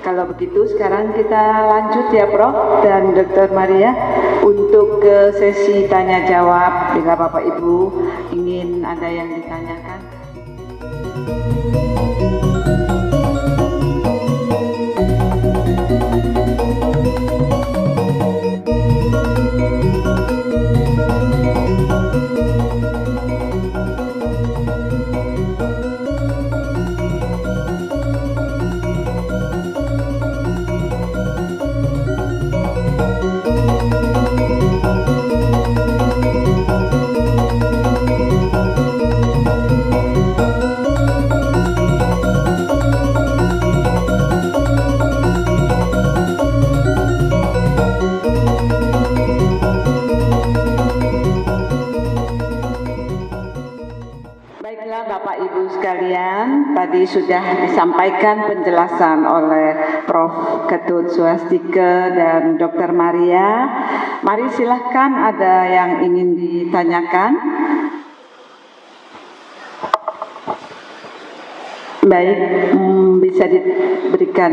Kalau begitu sekarang kita lanjut ya Prof dan Dr. Maria untuk ke sesi tanya jawab. Bila Bapak Ibu ingin ada yang ditanyakan. Bapak Ibu sekalian, tadi sudah disampaikan penjelasan oleh Prof. Ketut Swastika dan Dr. Maria. Mari silahkan ada yang ingin ditanyakan. Baik, bisa diberikan.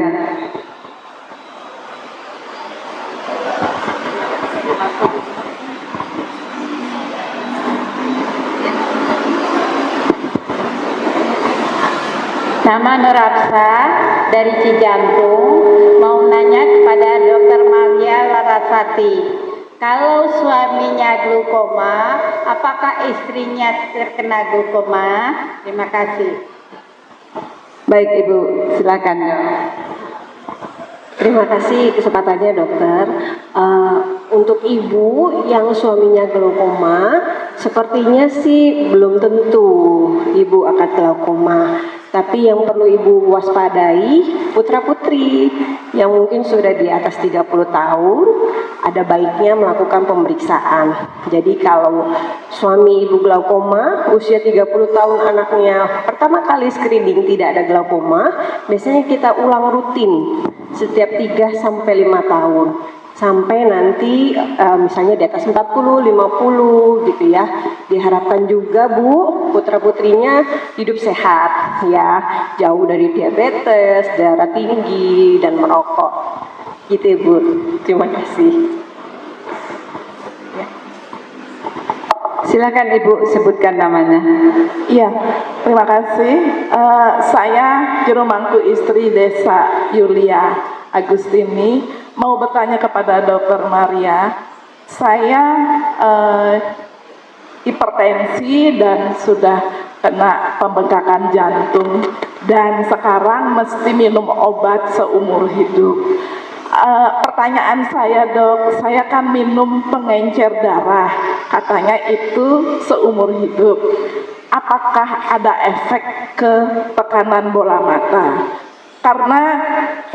Nama Nurapsa dari Cijantung, mau nanya kepada Dr. Maria Larasati. Kalau suaminya glukoma, apakah istrinya terkena glukoma? Terima kasih. Baik Ibu, silakan. Terima kasih kesempatannya dokter. Untuk ibu yang suaminya glaukoma, sepertinya sih belum tentu ibu akan glaukoma. Tapi yang perlu ibu waspadai, putra-putri yang mungkin sudah di atas 30 tahun, ada baiknya melakukan pemeriksaan. Jadi kalau suami ibu glaukoma, usia 30 tahun anaknya pertama kali screening tidak ada glaukoma, biasanya kita ulang rutin setiap 3-5 tahun. Sampai nanti misalnya di atas 40, 50 gitu ya. Diharapkan juga Bu, putra-putrinya hidup sehat ya, jauh dari diabetes, darah tinggi dan merokok. Gitu ya Bu. Terima kasih. Ya. Silakan Ibu sebutkan namanya. Iya, terima kasih. Saya juru mangku istri Desa Yulia Agustini. Mau bertanya kepada Dr. Maria, saya hipertensi dan sudah kena pembengkakan jantung dan sekarang mesti minum obat seumur hidup. Pertanyaan saya dok, saya kan minum pengencer darah, katanya itu seumur hidup. Apakah ada efek ke tekanan bola mata? Karena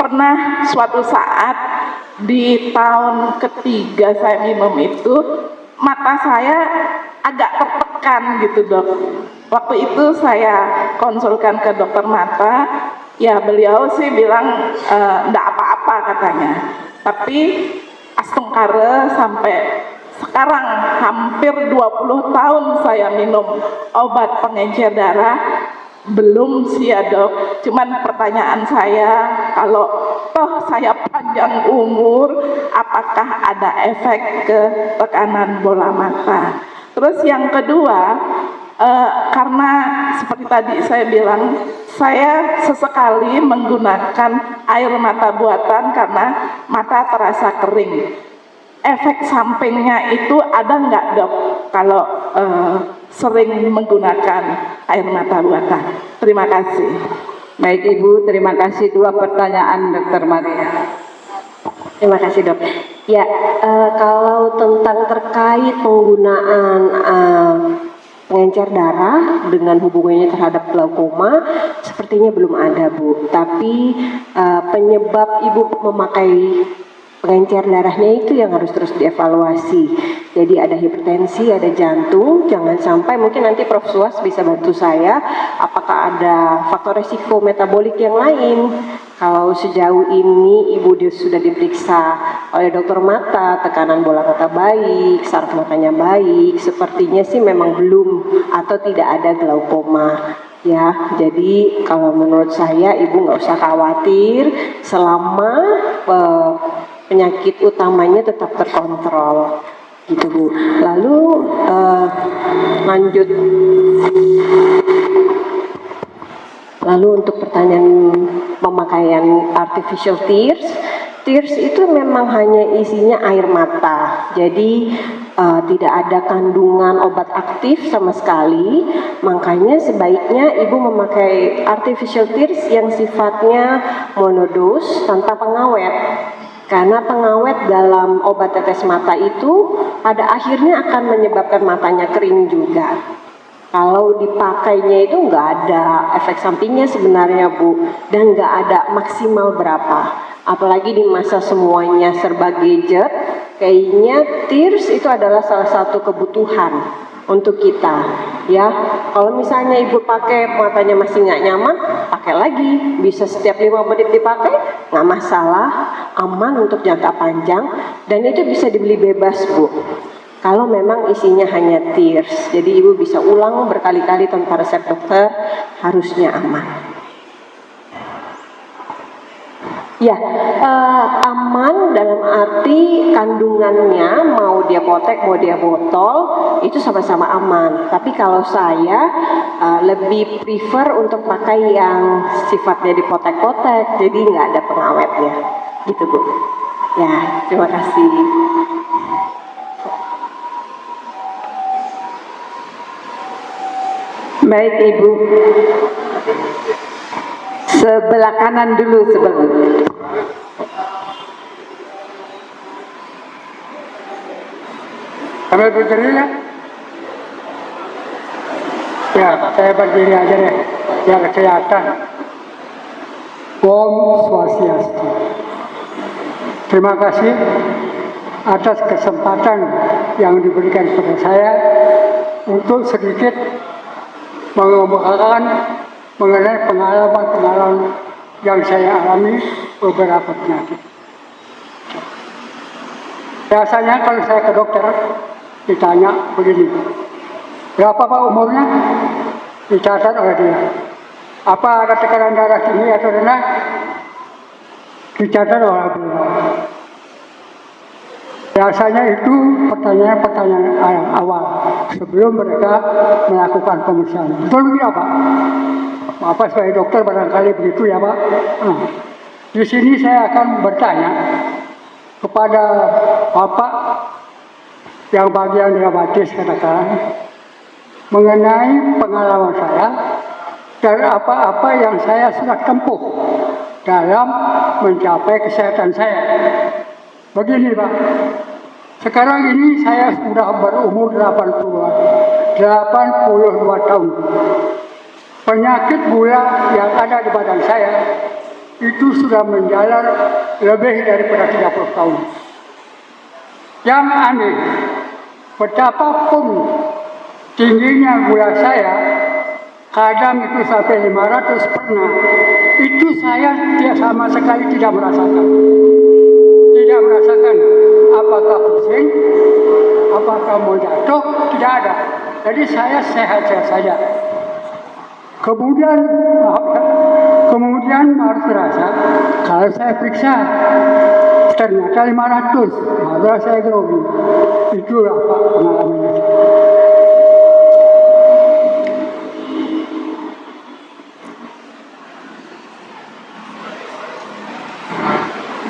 pernah suatu saat di tahun ketiga saya minum itu, mata saya agak tertekan gitu dok. Waktu itu saya konsulkan ke dokter mata, ya beliau sih bilang enggak apa-apa katanya. Tapi astungkara sampai sekarang hampir 20 tahun saya minum obat pengencer darah, belum sih ya dok. Cuman pertanyaan saya, kalau toh saya panjang umur, apakah ada efek ke tekanan bola mata? Terus yang kedua, Karena seperti tadi saya bilang, saya sesekali menggunakan air mata buatan karena mata terasa kering. Efek sampingnya itu ada nggak, Dok, kalau sering menggunakan air mata buatan? Terima kasih. Baik Ibu, terima kasih. 2 pertanyaan Dr. Maria. Terima kasih dok. Ya, kalau tentang terkait penggunaan pengencer darah dengan hubungannya terhadap glaukoma, sepertinya belum ada Bu. Tapi penyebab Ibu memakai pengencer darahnya itu yang harus terus dievaluasi. Jadi ada hipertensi, ada jantung, jangan sampai, mungkin nanti Prof. Suas bisa bantu saya, apakah ada faktor resiko metabolik yang lain. Kalau sejauh ini Ibu sudah diperiksa oleh dokter mata, tekanan bola mata baik, saraf matanya baik, sepertinya sih memang belum atau tidak ada glaukoma. Ya, jadi kalau menurut saya Ibu nggak usah khawatir selama penyakit utamanya tetap terkontrol, gitu Bu. Lalu lanjut. Lalu untuk pertanyaan pemakaian artificial tears itu memang hanya isinya air mata. Jadi tidak ada kandungan obat aktif sama sekali. Makanya sebaiknya Ibu memakai artificial tears yang sifatnya monodos tanpa pengawet. Karena pengawet dalam obat tetes mata itu pada akhirnya akan menyebabkan matanya kering juga. Kalau dipakainya itu nggak ada efek sampingnya sebenarnya Bu, dan nggak ada maksimal berapa. Apalagi di masa semuanya serba gadget, kayaknya tears itu adalah salah satu kebutuhan untuk kita. Ya, kalau misalnya Ibu pakai matanya masih nggak nyaman, pakai lagi. Bisa setiap 5 menit dipakai, nggak masalah, aman untuk jangka panjang, dan itu bisa dibeli bebas Bu. Kalau memang isinya hanya tears, jadi Ibu bisa ulang berkali-kali tanpa resep dokter, harusnya aman. Ya, aman dalam arti kandungannya, mau dia potek, mau dia botol, itu sama-sama aman. Tapi kalau saya lebih prefer untuk pakai yang sifatnya dipotek-potek, jadi nggak ada pengawetnya, gitu Bu. Ya, terima kasih. Baik Ibu, sebelah kanan dulu sebelah. Sambil berdiri ya? Ya, saya berdiri aja deh, biar kelihatan. Om Swastiastu. Terima kasih atas kesempatan yang diberikan kepada saya untuk sedikit mengemukakan mengenai pengalaman-pengalaman yang saya alami beberapa penyakit. Biasanya kalau saya ke dokter ditanya begini, berapa Pak umurnya? Dicatat oleh dia. Apa ada tekanan darah tinggi atau rendah? Dicatat oleh beliau. Biasanya itu pertanyaan awal sebelum mereka melakukan pemeriksaan. Betul tidak Pak? Bapak sebagai dokter barangkali begitu ya Pak. Di sini saya akan bertanya kepada Bapak yang bagian diabetes katakan mengenai pengalaman saya dan apa-apa yang saya sudah tempuh dalam mencapai kesehatan saya. Begini Pak, sekarang ini saya sudah berumur 82 tahun. Penyakit gula yang ada di badan saya itu sudah menjalar lebih daripada 30 tahun. Yang aneh, betapapun tingginya gula saya, kadang itu sampai 500 pernah, itu saya sama sekali tidak merasakan. Tidak merasakan apakah pusing, apakah mau jatuh, tidak ada. Jadi saya sehat-sehat saja. Kemudian harus terasa, kalau saya periksa, ternyata 500, maka saya grogi. Itulah Pak pengalamannya.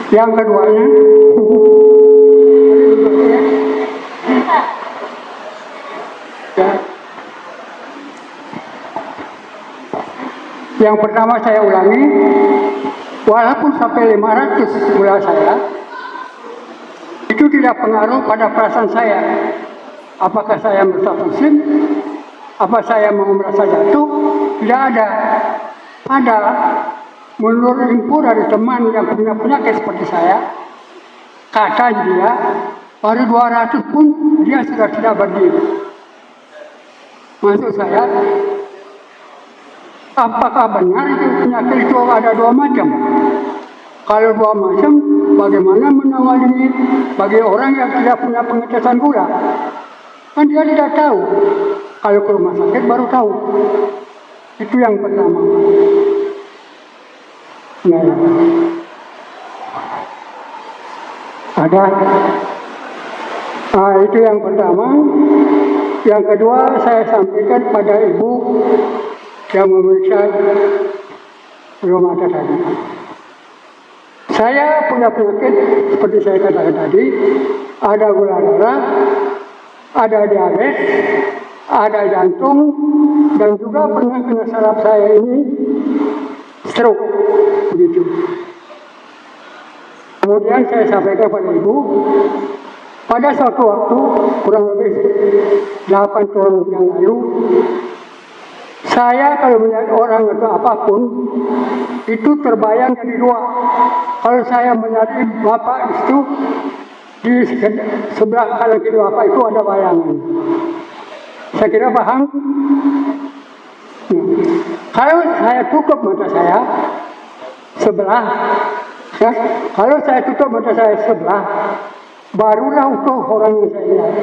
Yang keduanya, ya. Yang pertama saya ulangi, walaupun sampai 500 gula saya, itu tidak pengaruh pada perasaan saya. Apakah saya merasa pusing? Apa saya mau merasa jatuh? Tidak ada. Padahal menurut info dari teman yang punya penyakit seperti saya, kata dia, baru 200 pun dia sudah tidak berdiri. Maksud saya, apakah benar itu penyakit itu ada 2 macam? Kalau 2 macam, bagaimana menangani bagi orang yang tidak punya pengetesan gula? Kan dia tidak tahu. Kalau ke rumah sakit baru tahu. Itu yang pertama. Nah, ada. Itu yang pertama. Yang kedua saya sampaikan pada ibu yang memeriksa rumah tadi. Saya punya penyakit seperti saya katakan tadi, ada gula darah, ada diabetes, ada jantung, dan juga pernah kena saraf saya ini stroke, begitu. Kemudian saya sampaikan pada ibu, pada suatu waktu kurang lebih 8 tahun yang lalu, saya kalau melihat orang atau apapun itu terbayang jadi 2. Kalau saya melihat bapak itu di sebelah kanan kiri bapak itu ada bayangan. Saya kira paham. Kalau saya tutup mata saya sebelah, ya, kalau saya tutup mata saya sebelah, barulah utuh orang yang saya lihat,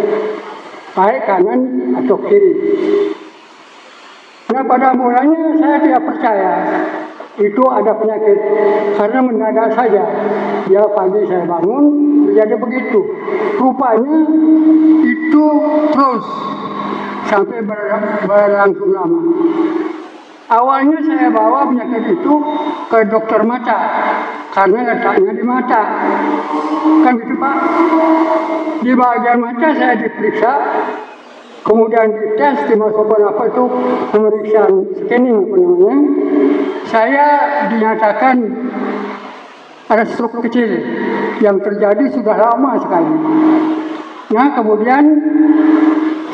baik kanan atau kiri. Nah, pada mulanya saya tidak percaya itu ada penyakit, karena mendadak saja. Ya, pagi saya bangun, terjadi begitu. Rupanya itu terus sampai berlangsung lama. Awalnya saya bawa penyakit itu ke dokter mata, karena letaknya di mata. Kan gitu Pak? Di bagian mata saya diperiksa, kemudian dites, dimasukkan apa itu pemeriksaan scanning apa namanya. Saya dinyatakan ada stroke kecil yang terjadi sudah lama sekali. Nah, kemudian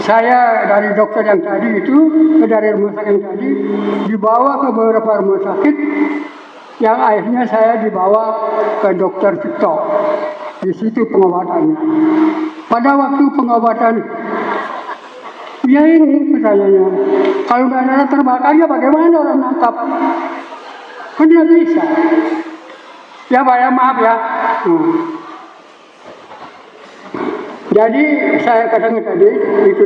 saya dari dokter yang tadi itu, dari rumah sakit yang tadi, dibawa ke beberapa rumah sakit, yang akhirnya saya dibawa ke dokter Victor. Di situ pengobatannya. Pada waktu pengobatan, ya ini pertanyaannya, kalau darah terbakarnya bagaimana orang nangkap? Kan tidak bisa. Ya Pak, ya maaf ya. Jadi saya katakan tadi itu.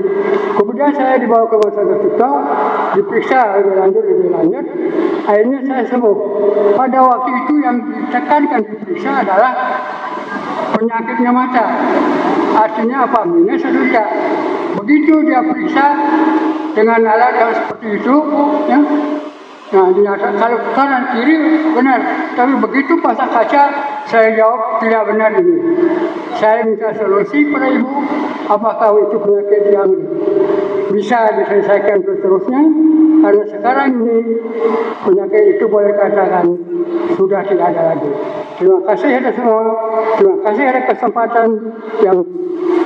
Kemudian saya dibawa ke rumah sakit kita, diperiksa lebih lanjut. Akhirnya saya sembuh. Pada waktu itu yang ditekankan diperiksa adalah penyakitnya mata. Artinya apa? Minus atau tidak. Begitu dia periksa dengan alat yang seperti itu, ya. Nah, dinyatakan kalau kanan kiri benar, tapi begitu pasang kaca, saya jawab tidak benar ini. Saya minta solusi pada ibu, apakah itu penyakit yang bisa diselesaikan seterusnya, karena sekarang ini penyakit itu boleh katakan sudah tidak ada lagi. Terima kasih atas semua, terima kasih atas kesempatan yang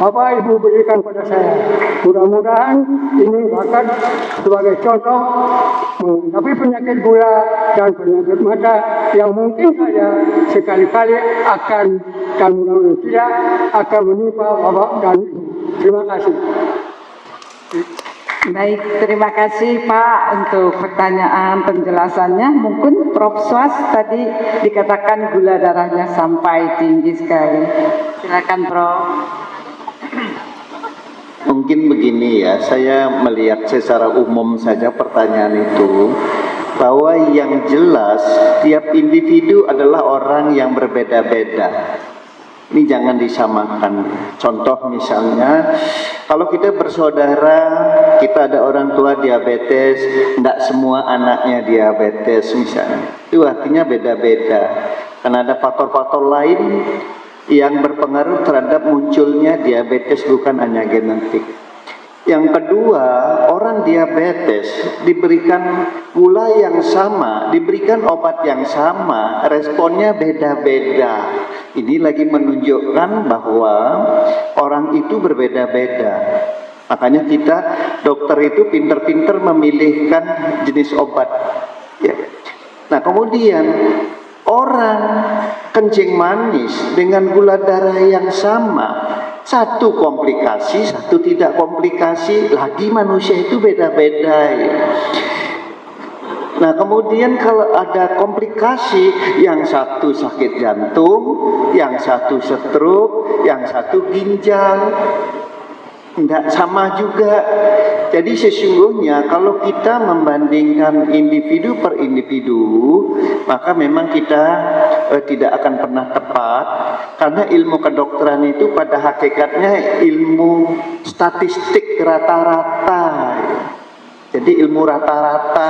Bapak Ibu berikan pada saya. Mudah-mudahan ini bakat sebagai contoh menghadapi penyakit gula dan penyakit mata yang mungkin saja sekali-kali akan dan mudah-mudahan tidak akan menimpa Bapak dan Ibu. Terima kasih. Baik, terima kasih Pak untuk pertanyaan penjelasannya. Mungkin Prof. Swas tadi dikatakan gula darahnya sampai tinggi sekali. Silakan Prof. Mungkin begini ya, saya melihat secara umum saja pertanyaan itu, bahwa yang jelas tiap individu adalah orang yang berbeda-beda. Ini jangan disamakan. Contoh misalnya, kalau kita bersaudara, kita ada orang tua diabetes, tidak semua anaknya diabetes misalnya. Itu artinya beda-beda. Karena ada faktor-faktor lain yang berpengaruh terhadap munculnya diabetes, bukan hanya genetik. Yang kedua, orang diabetes diberikan gula yang sama, diberikan obat yang sama, responnya beda-beda. Ini lagi menunjukkan bahwa orang itu berbeda-beda. Makanya kita, dokter itu pinter-pinter memilihkan jenis obat. Ya. Nah, kemudian orang kencing manis dengan gula darah yang sama, satu komplikasi, satu tidak komplikasi, lagi manusia itu beda-beda ya. Nah, kemudian kalau ada komplikasi, yang satu sakit jantung, yang satu stroke, yang satu ginjal, tidak sama juga. Jadi sesungguhnya kalau kita membandingkan individu per individu, maka memang kita tidak akan pernah tepat, karena ilmu kedokteran itu pada hakikatnya ilmu statistik rata-rata. Jadi ilmu rata-rata,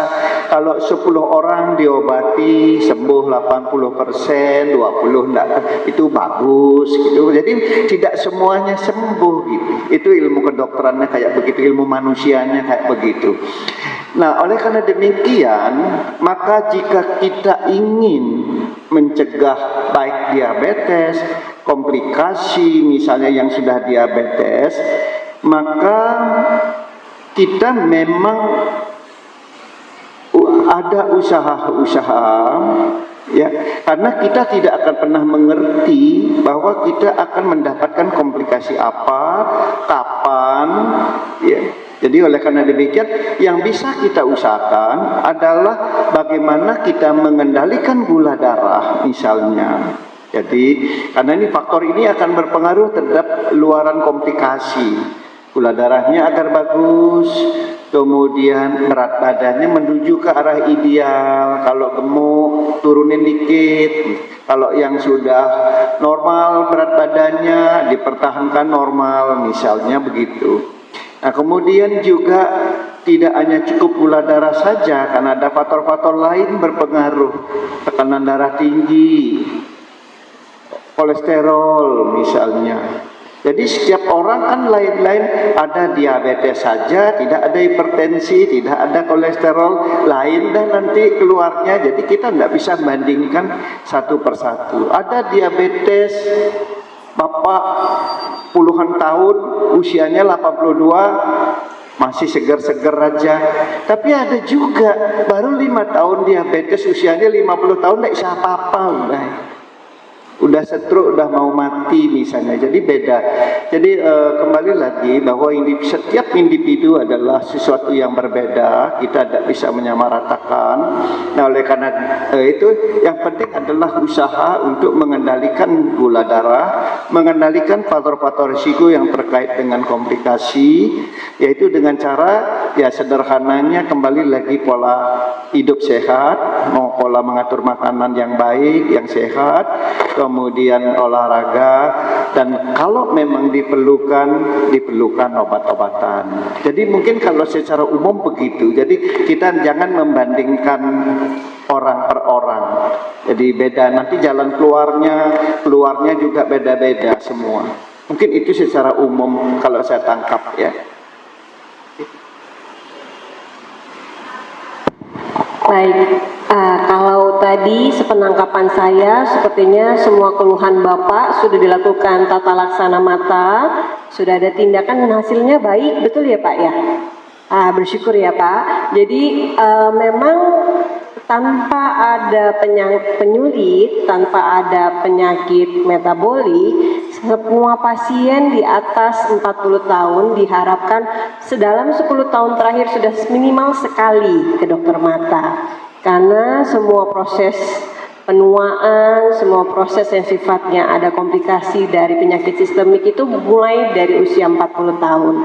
kalau 10 orang diobati sembuh 80%, 20 enggak, itu bagus gitu. Jadi tidak semuanya sembuh gitu. Itu ilmu kedokterannya kayak begitu, ilmu manusianya kayak begitu. Nah, oleh karena demikian, maka jika kita ingin mencegah baik diabetes, komplikasi misalnya yang sudah diabetes, maka kita memang ada usaha-usaha ya, karena kita tidak akan pernah mengerti bahwa kita akan mendapatkan komplikasi apa, kapan ya. Jadi oleh karena demikian, yang bisa kita usahakan adalah bagaimana kita mengendalikan gula darah misalnya. Jadi karena ini faktor ini akan berpengaruh terhadap luaran komplikasi. Gula darahnya agar bagus, kemudian berat badannya menuju ke arah ideal. Kalau gemuk turunin dikit, kalau yang sudah normal berat badannya dipertahankan normal, misalnya begitu. Nah, kemudian juga tidak hanya cukup gula darah saja, karena ada faktor-faktor lain berpengaruh. Tekanan darah tinggi, kolesterol misalnya. Jadi setiap orang kan lain-lain, ada diabetes saja, tidak ada hipertensi, tidak ada kolesterol lain, dan nanti keluarnya. Jadi kita tidak bisa bandingkan satu persatu. Ada diabetes bapak puluhan tahun, usianya 82, masih segar-segar aja. Tapi ada juga baru 5 tahun diabetes, usianya 50 tahun, tidak bisa apa-apa udah stroke, udah mau mati misalnya. Jadi beda. Jadi kembali lagi bahwa setiap individu adalah sesuatu yang berbeda. Kita tidak bisa menyamaratakan. Nah, oleh karena itu yang penting adalah usaha untuk mengendalikan gula darah, mengendalikan faktor-faktor risiko yang terkait dengan komplikasi, yaitu dengan cara ya sederhananya kembali lagi pola hidup sehat, mau pola mengatur makanan yang baik, yang sehat, kemudian olahraga, dan kalau memang diperlukan obat-obatan. Jadi mungkin kalau secara umum begitu. Jadi kita jangan membandingkan orang per orang. Jadi beda, nanti jalan keluarnya juga beda-beda semua. Mungkin itu secara umum kalau saya tangkap ya. Baik, kalau tadi sepenangkapan saya sepertinya semua keluhan Bapak sudah dilakukan tata laksana mata, sudah ada tindakan dan hasilnya baik, betul ya Pak ya? Bersyukur ya Pak. Jadi memang tanpa ada penyulit, tanpa ada penyakit metabolik, semua pasien di atas 40 tahun diharapkan sedalam 10 tahun terakhir sudah minimal sekali ke dokter mata. Karena semua proses penuaan, semua proses yang sifatnya ada komplikasi dari penyakit sistemik itu mulai dari usia 40 tahun.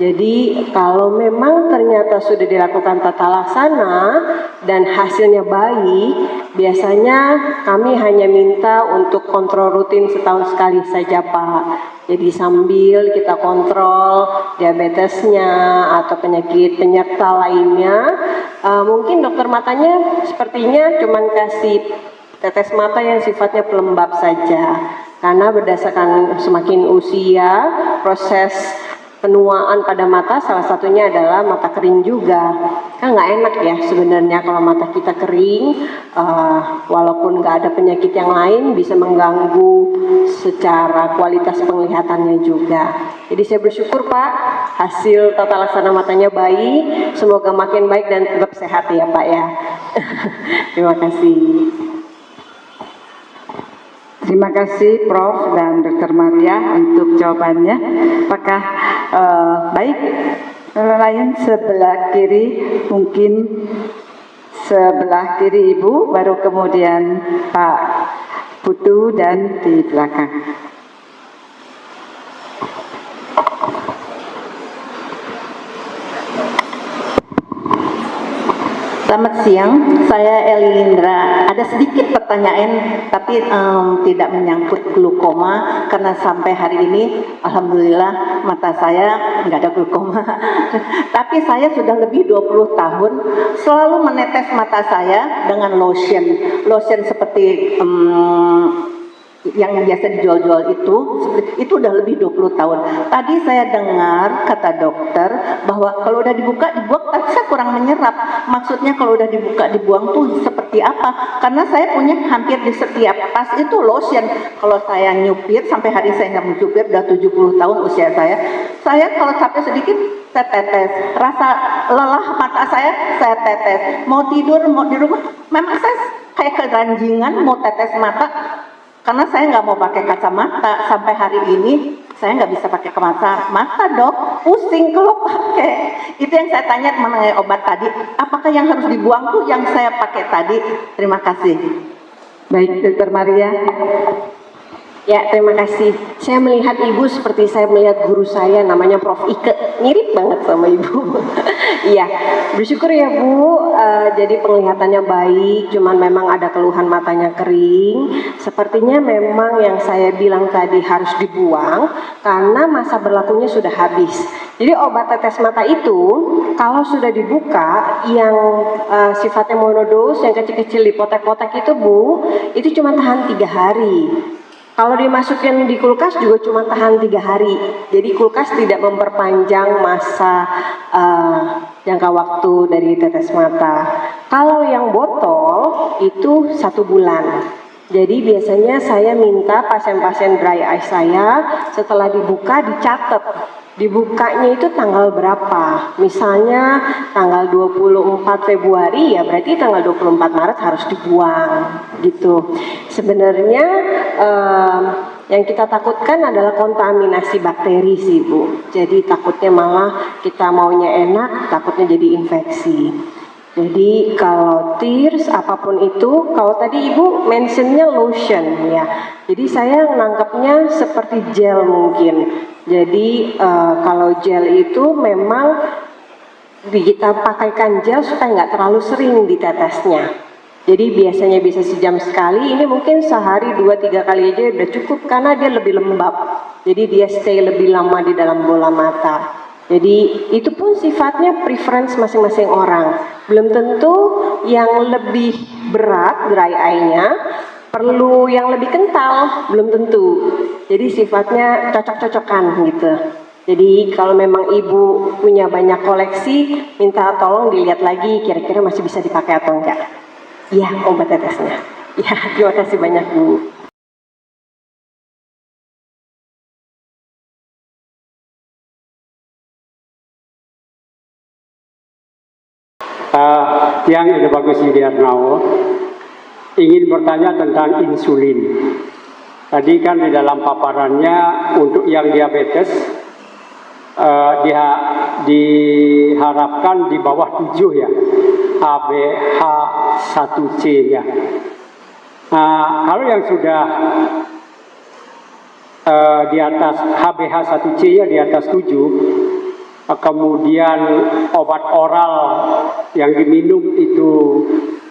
Jadi kalau memang ternyata sudah dilakukan tata laksana dan hasilnya baik, biasanya kami hanya minta untuk kontrol rutin setahun sekali saja Pak. Jadi sambil kita kontrol diabetesnya atau penyakit penyerta lainnya, mungkin dokter matanya sepertinya cuma kasih tetes mata yang sifatnya pelembab saja. Karena berdasarkan semakin usia, proses penuaan pada mata salah satunya adalah mata kering juga. Kan nggak enak ya sebenarnya kalau mata kita kering, walaupun nggak ada penyakit yang lain bisa mengganggu secara kualitas penglihatannya juga. Jadi saya bersyukur Pak, hasil tata laksana matanya baik, semoga makin baik dan tetap sehat ya Pak ya. Terima kasih. Terima kasih Prof dan Dr. Maria untuk jawabannya. Apakah baik lain sebelah kiri, mungkin sebelah kiri Ibu, baru kemudian Pak Putu dan di belakang. Selamat siang, saya Eli Indra. Ada sedikit pertanyaan, tapi tidak menyangkut glukoma, karena sampai hari ini, alhamdulillah, mata saya nggak ada glukoma. Tapi saya sudah lebih 20 tahun selalu menetes mata saya dengan lotion seperti yang biasa dijual-jual itu udah lebih 20 tahun. Tadi saya dengar kata dokter bahwa kalau udah dibuang, tapi saya kurang menyerap. Maksudnya kalau udah dibuka dibuang tuh seperti apa? Karena saya punya hampir di setiap tas itu lotion. Kalau saya nyupir, sampai hari saya nggak menyupir, udah 70 tahun usia saya kalau capek sedikit, saya tetes. Rasa lelah mata saya tetes. Mau tidur, mau di rumah, memang saya kayak keranjingan mau tetes mata. Karena saya nggak mau pakai kacamata, sampai hari ini saya nggak bisa pakai kacamata dok, pusing kalau pakai. Itu yang saya tanya mengenai obat tadi, apakah yang harus dibuang tuh yang saya pakai tadi? Terima kasih. Baik, Dr. Maria. Ya, terima kasih. Saya melihat Ibu seperti saya melihat guru saya namanya Prof. Ike. Mirip banget sama Ibu. Iya, bersyukur ya Bu. Jadi penglihatannya baik, cuman memang ada keluhan matanya kering. Sepertinya memang yang saya bilang tadi harus dibuang karena masa berlakunya sudah habis. Jadi obat tetes mata itu kalau sudah dibuka yang sifatnya monodos, yang kecil-kecil di potek-potek itu Bu, itu cuma tahan 3 hari. Kalau dimasukin di kulkas juga cuma tahan 3 hari. Jadi kulkas tidak memperpanjang masa jangka waktu dari tetes mata. Kalau yang botol itu 1 bulan. Jadi biasanya saya minta pasien-pasien dry eye saya setelah dibuka dicatat. Dibukanya itu tanggal berapa? Misalnya tanggal 24 Februari ya berarti tanggal 24 Maret harus dibuang gitu. Sebenarnya yang kita takutkan adalah kontaminasi bakteri sih Bu. Jadi takutnya malah kita maunya enak, takutnya jadi infeksi. Jadi kalau tears apapun itu, kalau tadi Ibu mentionnya lotion ya. Jadi saya nangkepnya seperti gel mungkin. Jadi kalau gel itu memang kita pakaikan gel supaya nggak terlalu sering ditetesnya. Jadi biasanya bisa sejam sekali, ini mungkin sehari 2-3 kali aja udah cukup karena dia lebih lembab. Jadi dia stay lebih lama di dalam bola mata. Jadi itu pun sifatnya preference masing-masing orang. Belum tentu yang lebih berat dry eye-nya perlu yang lebih kental, belum tentu. Jadi sifatnya cocok-cocokan gitu. Jadi kalau memang Ibu punya banyak koleksi, minta tolong dilihat lagi kira-kira masih bisa dipakai atau enggak. Iya, obat tetesnya. Ya, terima kasih banyak Bu. Yang Ide Bagus Yudiarno ingin bertanya tentang insulin. Tadi kan di dalam paparannya untuk yang diabetes diharapkan di bawah 7 ya, HbH1c ya. Nah, kalau yang sudah di atas HbH1c-nya di atas 7, kemudian obat oral yang diminum itu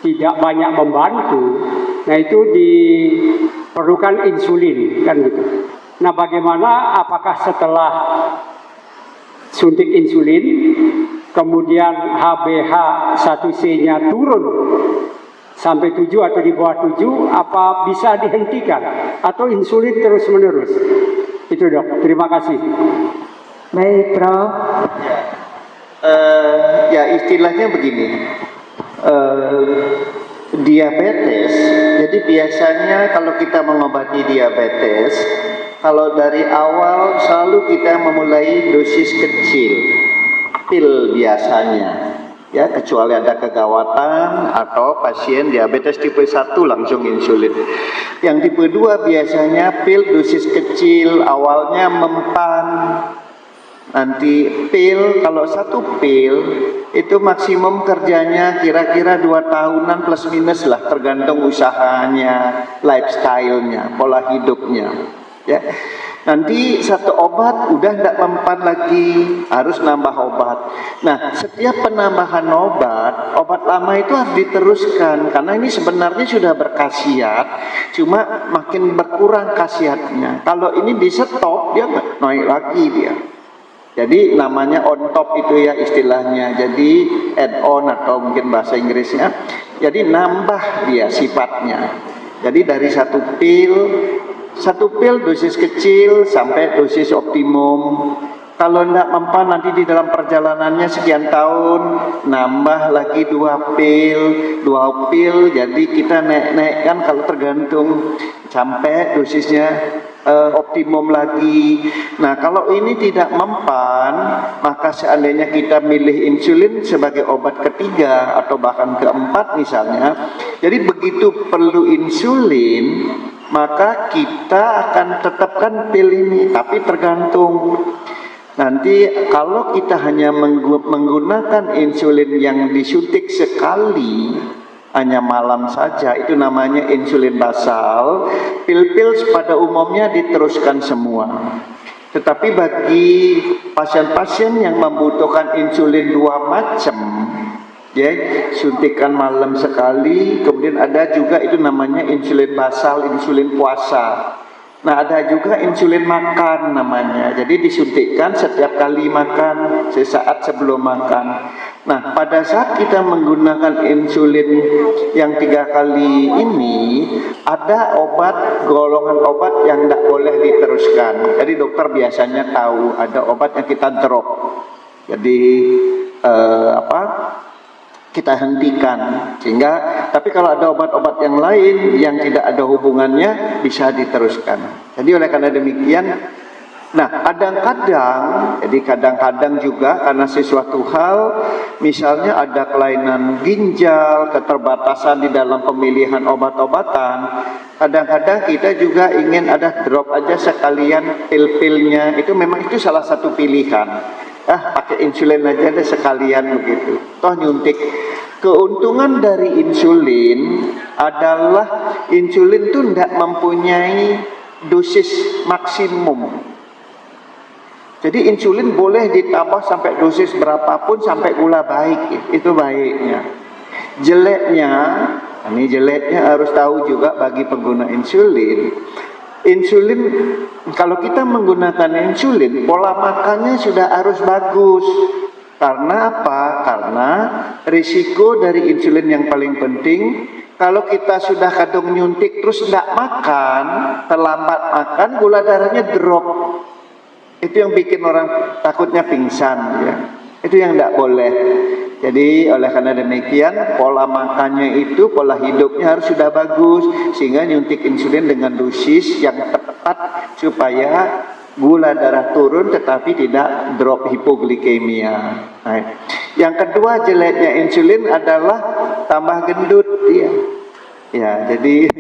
tidak banyak membantu, nah itu diperlukan insulin kan gitu. Nah bagaimana, apakah setelah suntik insulin kemudian HbH1c-nya turun sampai 7 atau di bawah 7, apa bisa dihentikan atau insulin terus menerus? Itu dok, terima kasih. Baik, Prof. Ya istilahnya begini, diabetes. Jadi biasanya kalau kita mengobati diabetes, kalau dari awal selalu kita memulai dosis kecil, pil biasanya. Ya, kecuali ada kegawatan atau pasien diabetes tipe 1 langsung insulin. Yang tipe 2 biasanya pil dosis kecil, awalnya mempan. Nanti pil, kalau 1 pil itu maksimum kerjanya kira-kira 2 tahunan plus minus lah, tergantung usahanya, lifestyle-nya, pola hidupnya. Ya. Nanti 1 obat udah tidak mempan lagi, harus nambah obat. Nah, setiap penambahan obat lama itu harus diteruskan karena ini sebenarnya sudah berkhasiat, cuma makin berkurang khasiatnya. Kalau ini di stop, dia naik lagi dia. Jadi namanya on top itu ya istilahnya. Jadi add on atau mungkin bahasa Inggrisnya. Jadi nambah dia sifatnya. Jadi dari 1 pil dosis kecil sampai dosis optimum. Kalau tidak mempan nanti di dalam perjalanannya sekian tahun nambah lagi 2 pil, jadi kita naik-naikkan kalau tergantung sampai dosisnya optimum lagi. Nah kalau ini tidak mempan, maka seandainya kita milih insulin sebagai obat ketiga atau bahkan keempat misalnya, jadi begitu perlu insulin, maka kita akan tetapkan pil ini, tapi tergantung. Nanti kalau kita hanya menggunakan insulin yang disuntik sekali, hanya malam saja, itu namanya insulin basal. Pil-pil pada umumnya diteruskan semua. Tetapi bagi pasien-pasien yang membutuhkan insulin 2 macam, ya, suntikan malam sekali, kemudian ada juga itu namanya insulin basal, insulin puasa. Nah ada juga insulin makan namanya, jadi disuntikkan setiap kali makan, sesaat sebelum makan. Nah pada saat kita menggunakan insulin yang 3 kali ini, ada golongan obat yang tidak boleh diteruskan. Jadi dokter biasanya tahu ada obat yang kita drop, jadi kita hentikan. Tapi kalau ada obat-obat yang lain yang tidak ada hubungannya bisa diteruskan. Jadi oleh karena demikian, kadang-kadang juga karena sesuatu hal, misalnya ada kelainan ginjal, keterbatasan di dalam pemilihan obat-obatan, kadang-kadang kita juga ingin ada drop aja sekalian pil-pilnya. Itu memang itu salah satu pilihan. Pakai insulin aja deh sekalian begitu. Toh nyuntik. Keuntungan dari insulin adalah insulin itu tidak mempunyai dosis maksimum. Jadi insulin boleh ditambah sampai dosis berapapun sampai gula baik. Itu baiknya. Jeleknya harus tahu juga bagi pengguna insulin. Insulin, kalau kita menggunakan insulin, pola makannya sudah harus bagus. Karena apa? Karena risiko dari insulin yang paling penting, kalau kita sudah kadung nyuntik terus tidak makan, terlambat makan, gula darahnya drop. Itu yang bikin orang takutnya pingsan, ya. Itu yang tidak boleh. Jadi oleh karena demikian, pola makannya itu, pola hidupnya harus sudah bagus, sehingga nyuntik insulin dengan dosis yang tepat supaya gula darah turun tetapi tidak drop hipoglikemia. Nah, yang kedua jeleknya insulin adalah tambah gendut dia. Ya, jadi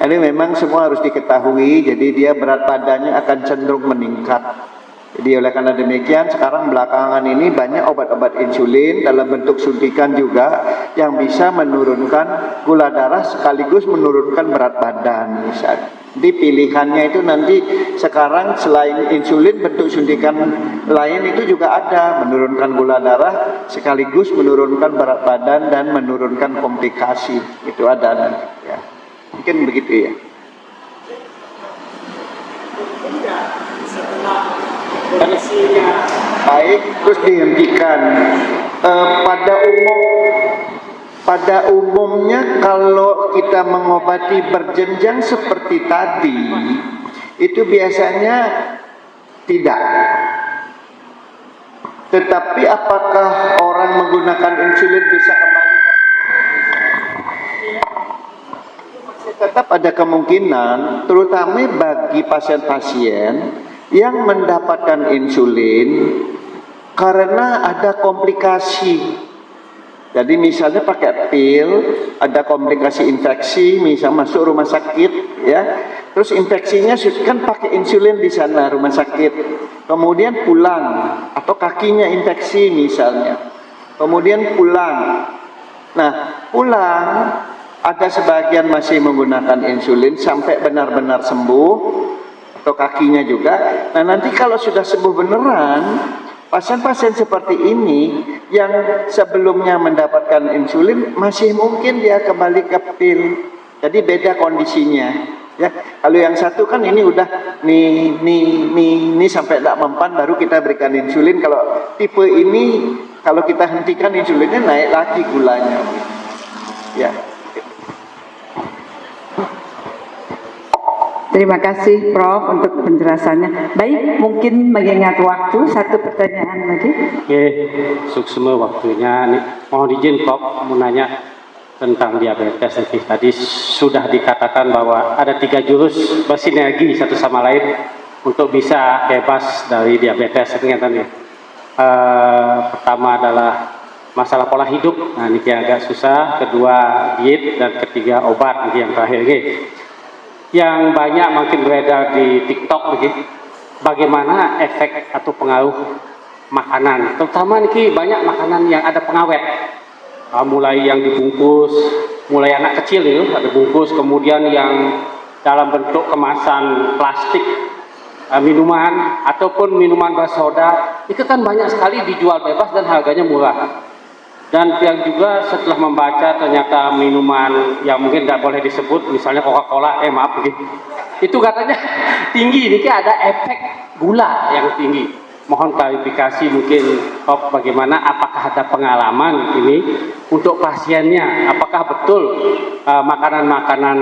ini memang semua harus diketahui. Jadi dia berat badannya akan cenderung meningkat. Jadi oleh karena demikian sekarang belakangan ini banyak obat-obat insulin dalam bentuk suntikan juga yang bisa menurunkan gula darah sekaligus menurunkan berat badan misalnya. Jadi pilihannya itu nanti sekarang selain insulin bentuk suntikan lain itu juga ada, menurunkan gula darah sekaligus menurunkan berat badan dan menurunkan komplikasi. Itu ada nanti ya. Mungkin begitu ya. Baik, terus dihentikan. pada umumnya kalau kita mengobati berjenjang seperti tadi, itu biasanya tidak. Tetapi apakah orang menggunakan insulin bisa kembali ke... Tetap ada kemungkinan, terutama bagi pasien-pasien yang mendapatkan insulin karena ada komplikasi. Jadi misalnya pakai pil, ada komplikasi infeksi, misalnya masuk rumah sakit, ya. Terus infeksinya kan pakai insulin di sana rumah sakit. Kemudian pulang atau kakinya infeksi misalnya. Kemudian pulang. Nah, pulang ada sebagian masih menggunakan insulin sampai benar-benar sembuh atau kakinya juga. Nah, nanti kalau sudah sembuh beneran, pasien-pasien seperti ini yang sebelumnya mendapatkan insulin masih mungkin dia kembali ke pil. Jadi beda kondisinya. Ya, kalau yang satu kan ini udah nih sampai tidak mempan baru kita berikan insulin. Kalau tipe ini kalau kita hentikan insulinnya naik lagi gulanya. Ya. Terima kasih Prof untuk penjelasannya. Baik, mungkin mengingat waktu, satu pertanyaan lagi. Oke, suksema waktunya. Nih, mohon izin Prof mau nanya tentang diabetes. Tadi sudah dikatakan bahwa ada 3 jurus bersinergi satu sama lain untuk bisa bebas dari diabetes. Ternyata pertama adalah masalah pola hidup. Nah, ini yang agak susah. Kedua diet dan ketiga obat. Ini yang terakhir. Yang banyak makin beredar di TikTok begitu. Bagaimana efek atau pengaruh makanan, terutama nih banyak makanan yang ada pengawet, mulai yang dibungkus, mulai anak kecil itu ada bungkus, kemudian yang dalam bentuk kemasan plastik, minuman ataupun minuman bersoda, itu kan banyak sekali dijual bebas dan harganya murah. Dan yang juga setelah membaca ternyata minuman yang mungkin tidak boleh disebut, misalnya Coca-Cola, maaf begitu, itu katanya tinggi, ini ada efek gula yang tinggi. Mohon klarifikasi mungkin Prof, bagaimana, apakah ada pengalaman ini untuk pasiennya, apakah betul makanan-makanan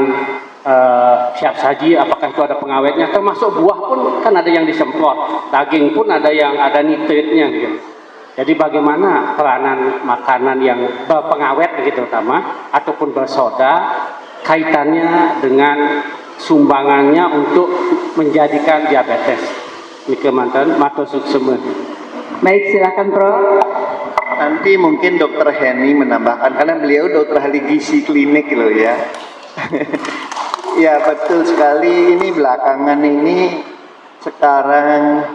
siap saji, apakah itu ada pengawetnya, termasuk buah pun kan ada yang disemprot, daging pun ada yang ada nitritnya gitu. Jadi bagaimana peranan makanan yang berpengawet begitu terutama ataupun bersoda kaitannya dengan sumbangannya untuk menjadikan diabetes. Ini mantan matur suksema. Baik, silakan Prof. Nanti mungkin Dokter Henny menambahkan karena beliau dokter ahli gizi klinik loh ya. Ya betul sekali, ini belakangan ini sekarang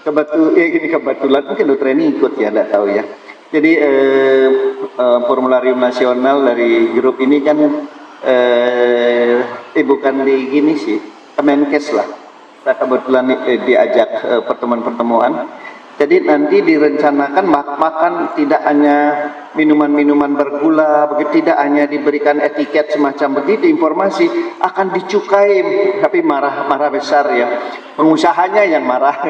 kebetulan mungkin dokter ini ikut ya, tidak tahu ya. Jadi formularium nasional dari grup ini kan bukan di gini sih, Kemenkes lah. Kita kebetulan diajak pertemuan-pertemuan. Jadi nanti direncanakan makan tidak hanya minuman-minuman bergula, begitu, tidak hanya diberikan etiket semacam begitu, informasi akan dicukai, tapi marah besar ya. Pengusahanya yang marah,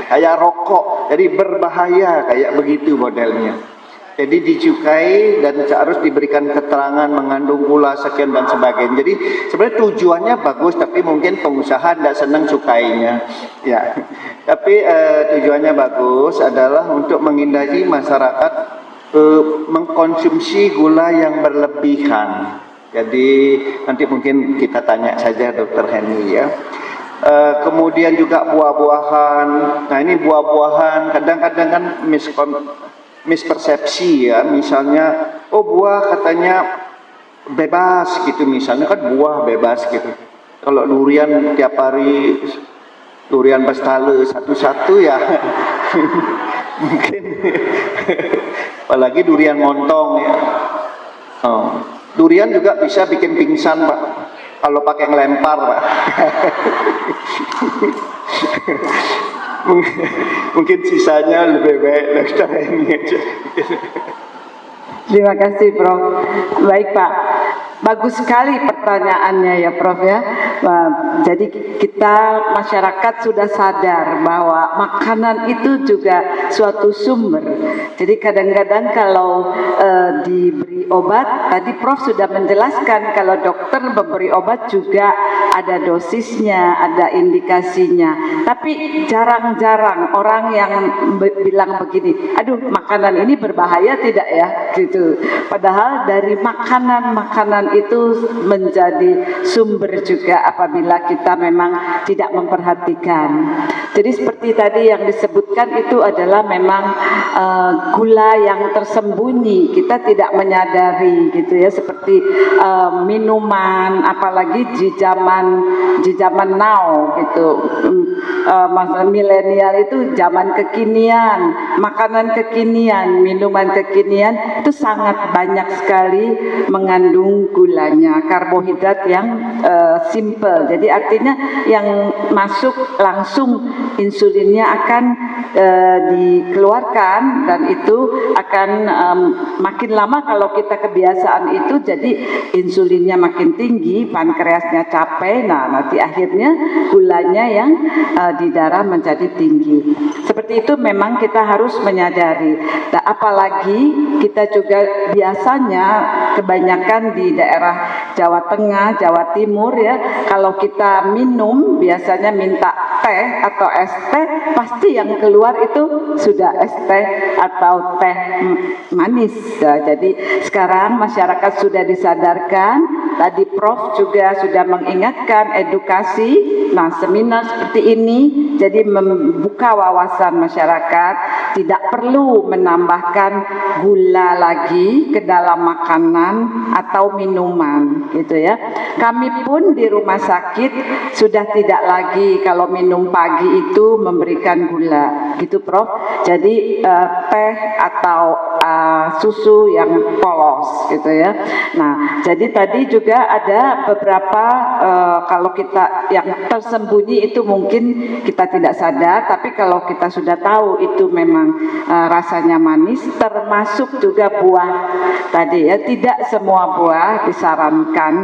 kayak rokok, jadi berbahaya kayak begitu modelnya. Jadi dicukai dan harus diberikan keterangan mengandung gula sekian dan sebagainya. Jadi sebenarnya tujuannya bagus, tapi mungkin pengusaha tidak senang cukainya. Ya, tapi tujuannya bagus adalah untuk menghindari masyarakat mengkonsumsi gula yang berlebihan. Jadi nanti mungkin kita tanya saja Dokter Henny ya. Kemudian juga buah-buahan. Nah ini buah-buahan kadang-kadang kan mispersepsi ya, misalnya buah katanya bebas gitu, misalnya kan buah bebas gitu. Kalau durian tiap hari durian bestale satu-satu ya mungkin apalagi durian montong ya. Durian juga bisa bikin pingsan Pak kalau pakai ngelempar Pak. Mungkin sisanya lebih baik dokter ini aja. Terima kasih Prof. Baik Pak, bagus sekali pertanyaannya ya Prof ya. Jadi kita masyarakat sudah sadar bahwa makanan itu juga suatu sumber Jadi kadang-kadang kalau diberi obat, tadi Prof sudah menjelaskan kalau dokter memberi obat juga ada dosisnya, ada indikasinya. Tapi jarang-jarang orang yang bilang begini, aduh makanan ini berbahaya tidak ya, gitu. Padahal dari makanan itu menjadi sumber juga apabila kita memang tidak memperhatikan. Jadi seperti tadi yang disebutkan itu adalah memang gula yang tersembunyi, kita tidak menyadari gitu ya, seperti minuman, apalagi di zaman now gitu, masa milenial itu zaman kekinian, makanan kekinian, minuman kekinian itu sangat banyak sekali mengandung gulanya, karbohidrat yang simple. Jadi artinya yang masuk langsung insulinnya akan dikeluarkan, dan itu akan makin lama kalau kita kebiasaan itu, jadi insulinnya makin tinggi, pankreasnya capek, nah nanti akhirnya gulanya yang di darah menjadi tinggi. Seperti itu memang kita harus menyadari. Nah, apalagi kita juga biasanya kebanyakan di daerah Jawa Tengah, Jawa Timur ya, kalau kita minum biasanya minta teh atau es teh, pasti yang keluar itu sudah es teh atau teh manis. Nah, jadi sekarang masyarakat sudah disadarkan, tadi Prof juga sudah mengingatkan edukasi. Nah, seminar seperti ini jadi membuka wawasan masyarakat, tidak perlu menambahkan gula lagi ke dalam makanan atau minuman gitu ya. Kami pun di rumah sakit sudah tidak lagi kalau minum pagi itu memberikan gula gitu Prof. Jadi teh atau susu yang polos gitu ya. Nah, jadi tadi juga ada beberapa kalau kita yang tersembunyi itu mungkin kita tidak sadar, tapi kalau kita sudah tahu itu memang rasanya manis, termasuk juga buah tadi ya. Tidak semua buah disarankan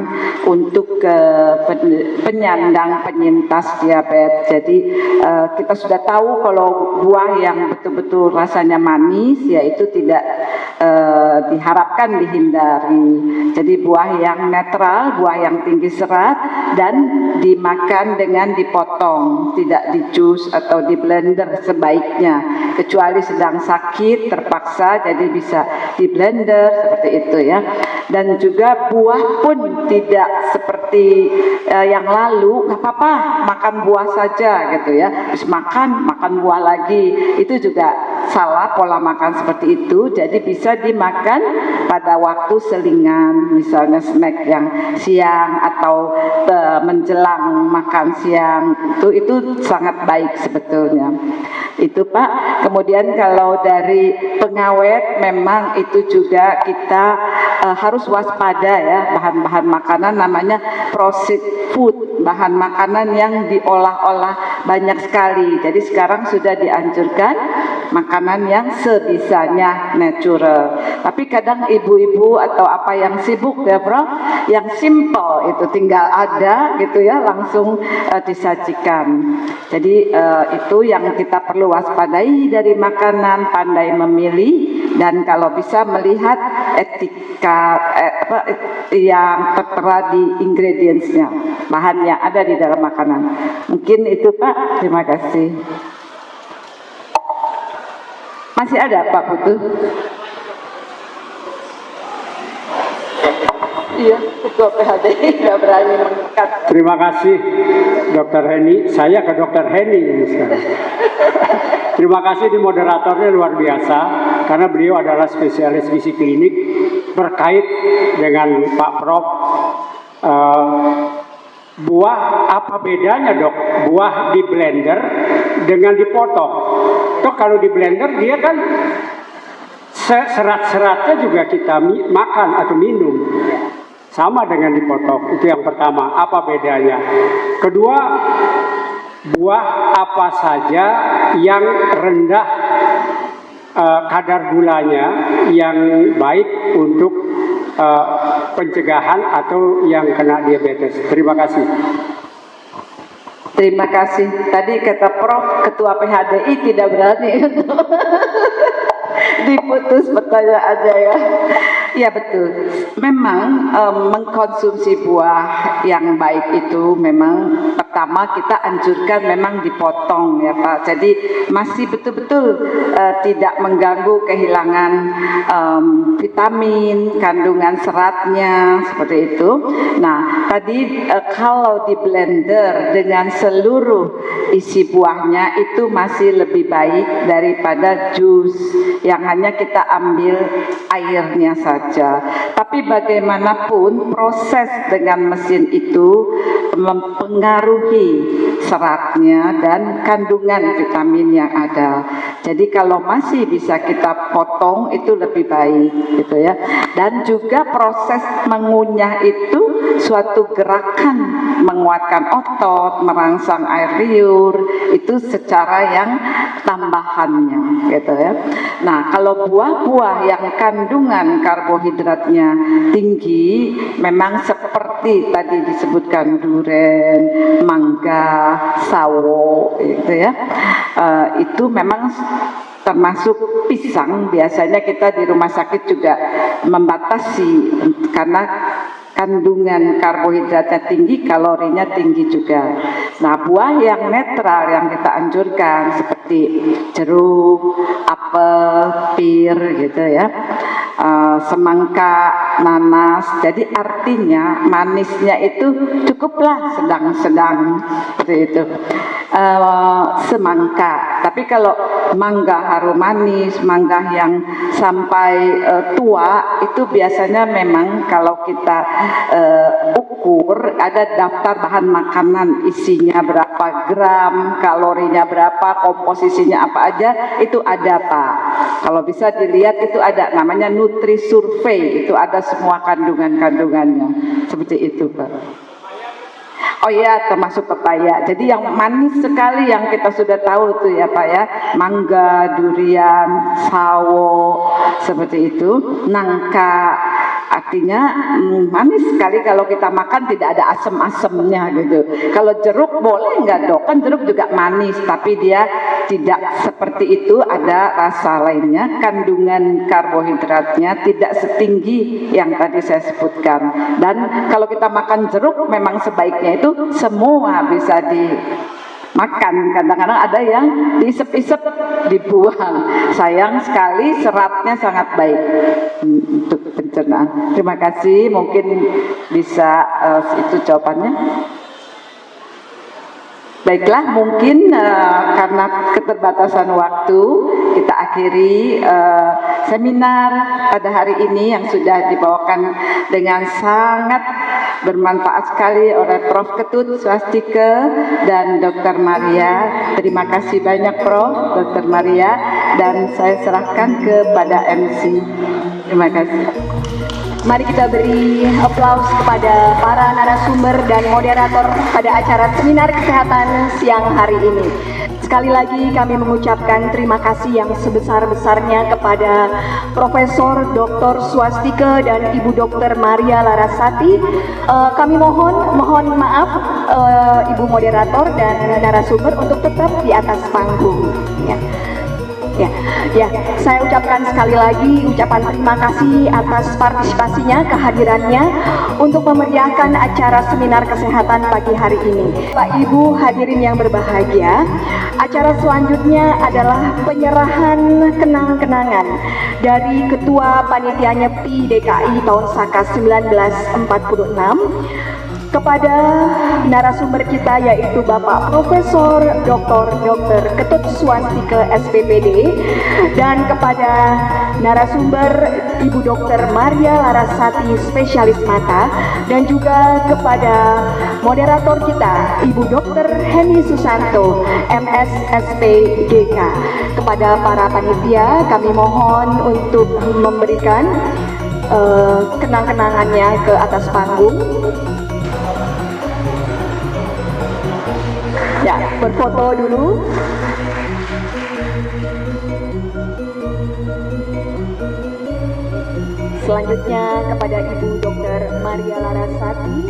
untuk penyandang penyintas diabetes. Jadi kita sudah tahu kalau buah yang betul-betul rasanya manis ya itu tidak diharapkan dihindari. Jadi buah yang netral, buah yang tinggi serat, dan dimakan dengan dipotong, tidak di jus atau di blender sebaiknya, kecuali sedang sakit terpaksa jadi bisa di blender seperti itu ya. Dan juga buah pun tidak seperti yang lalu, nggak apa-apa makan buah saja gitu ya, terus makan buah lagi, itu juga salah pola makan seperti itu. Jadi bisa dimakan pada waktu selingan, misalnya snack yang siang atau menjelang makan siang, itu sangat baik sebetulnya. Itu Pak. Kemudian kalau dari pengawet memang itu juga kita harus waspada ya, bahan-bahan makanan namanya processed food, bahan makanan yang diolah-olah banyak sekali. Jadi sekarang sudah dianjurkan makanan yang sebisanya natural. Tapi kadang ibu-ibu atau apa yang sibuk ya Bro, yang simple itu tinggal ada gitu ya, langsung disajikan. Jadi itu yang kita perlu waspadai dari makanan, pandai memilih, dan kalau bisa melihat etika yang tertera di ingredientsnya, bahan yang ada di dalam makanan. Mungkin itu Pak, terima kasih. Masih ada Pak Putu? Iya, Ketua PHDI nggak berani mengangkat. Terima kasih Dr. Heni. Saya ke Dr. Heni ini sekarang. Terima kasih di moderatornya luar biasa, karena beliau adalah spesialis gizi klinik berkait dengan Pak Prof. Buah apa bedanya dok? Buah di blender dengan dipotong. Toh kalau di blender dia kan serat-seratnya juga kita makan atau minum. Sama dengan dipotong. Itu yang pertama. Apa bedanya? Kedua, buah apa saja yang rendah kadar gulanya yang baik untuk pencegahan atau yang kena diabetes. Terima kasih. Terima kasih. Tadi kata Prof, Ketua PHDI tidak berani untuk Diputus pertanyaannya ya. Ya betul. Memang mengkonsumsi buah yang baik itu memang pertama kita anjurkan memang dipotong ya Pak. Jadi masih betul-betul tidak mengganggu kehilangan vitamin, kandungan seratnya seperti itu. Nah tadi kalau di blender dengan seluruh isi buahnya itu masih lebih baik daripada jus yang hanya kita ambil airnya saja. Tapi bagaimanapun proses dengan mesin itu mempengaruhi seratnya dan kandungan vitamin yang ada. Jadi kalau masih bisa kita potong itu lebih baik gitu ya. Dan juga proses mengunyah itu suatu gerakan menguatkan otot, merangsang air liur itu secara yang tambahannya gitu ya. Nah, kalau buah-buah yang kandungan karbohidratnya tinggi memang seperti tadi disebutkan duren, mangga, sawo gitu ya. Itu memang termasuk pisang, biasanya kita di rumah sakit juga membatasi karena kandungan karbohidratnya tinggi, kalorinya tinggi juga. Nah, buah yang netral yang kita anjurkan seperti jeruk, apel, pir gitu ya, semangka, nanas. Jadi artinya manisnya itu cukuplah sedang-sedang seperti itu. Semangka. Tapi kalau mangga harum manis, mangga yang sampai tua itu biasanya memang kalau kita ukur ada daftar bahan makanan, isinya berapa gram, kalorinya berapa, komposisinya apa aja, itu ada Pak. Kalau bisa dilihat itu ada namanya Nutri Survey, itu ada semua kandungan-kandungannya seperti itu Pak. Oh iya, termasuk pepaya. Jadi yang manis sekali yang kita sudah tahu tuh ya Pak ya, mangga, durian, sawo, seperti itu, nangka. Artinya manis sekali kalau kita makan, tidak ada asam-asamnya gitu. Kalau jeruk boleh nggak Dok? Kan jeruk juga manis, tapi dia tidak seperti itu, ada rasa lainnya, kandungan karbohidratnya tidak setinggi yang tadi saya sebutkan. Dan kalau kita makan jeruk memang sebaiknya itu semua bisa dimakan. Kadang-kadang ada yang diisep-isep, dibuang. Sayang sekali, seratnya sangat baik untuk pencernaan. Terima kasih, mungkin bisa itu jawabannya. Baiklah, mungkin karena keterbatasan waktu kita akhiri seminar pada hari ini yang sudah dibawakan dengan sangat bermanfaat sekali oleh Prof. Ketut Swastika dan Dr. Maria. Terima kasih banyak Prof. Dr. Maria, dan saya serahkan kepada MC. Terima kasih. Mari kita beri aplaus kepada para narasumber dan moderator pada acara seminar kesehatan siang hari ini. Sekali lagi kami mengucapkan terima kasih yang sebesar-besarnya kepada Profesor Dr. Swastika dan Ibu Dr. Maria Larasati. Kami mohon maaf Ibu moderator dan narasumber untuk tetap di atas panggung. Ya, saya ucapkan sekali lagi ucapan terima kasih atas partisipasinya, kehadirannya untuk memeriahkan acara seminar kesehatan pagi hari ini. Bapak Ibu hadirin yang berbahagia, acara selanjutnya adalah penyerahan kenang-kenangan dari Ketua Panitia Nyepi DKI tahun Saka 1946 kepada narasumber kita, yaitu Bapak Profesor Dr. Ketut Swastika SPPD, dan kepada narasumber Ibu Dr. Maria Larasati spesialis mata, dan juga kepada moderator kita Ibu Dr. Heni Susanto MS SPGK. Kepada para panitia kami mohon untuk memberikan kenang-kenangannya ke atas panggung. Ya, berfoto dulu. Selanjutnya kepada Ibu Dr. Maria Larasati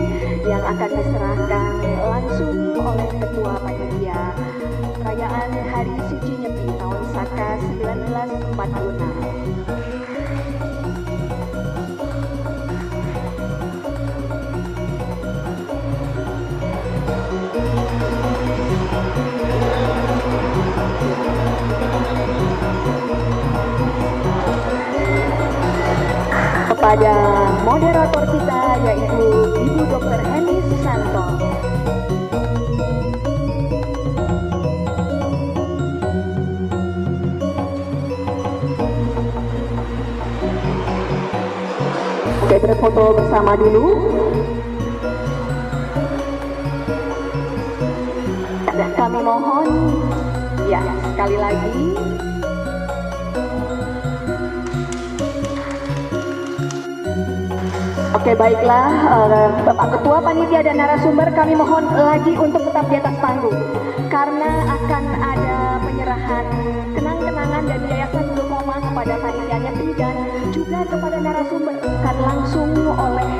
yang akan diserahkan langsung oleh Ketua Panitia Perayaan Hari Suci Nyepi tahun Saka 1946. Kepada moderator kita yaitu Ibu Dr. Heni Susanto. Oke, berfoto bersama dulu. Dan kami mohon, ya sekali lagi, oke baiklah, Bapak Ketua Panitia dan narasumber kami mohon lagi untuk tetap di atas panggung karena akan ada penyerahan kenang-kenangan dari Yayasan Glukoma kepada panitia Nyepi dan juga kepada narasumber akan langsung oleh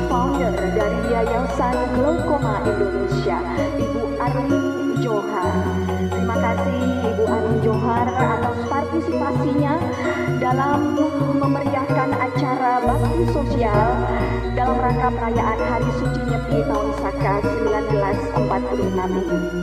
founder dari Yayasan Glukoma Indonesia, Ibu Armin Johar. Terima kasih Ibu Armin Johar atas partisipasinya dalam memeriahkan acara bakti sosial dalam rangka perayaan Hari Suci Nyepi tahun Saka 1946 ini.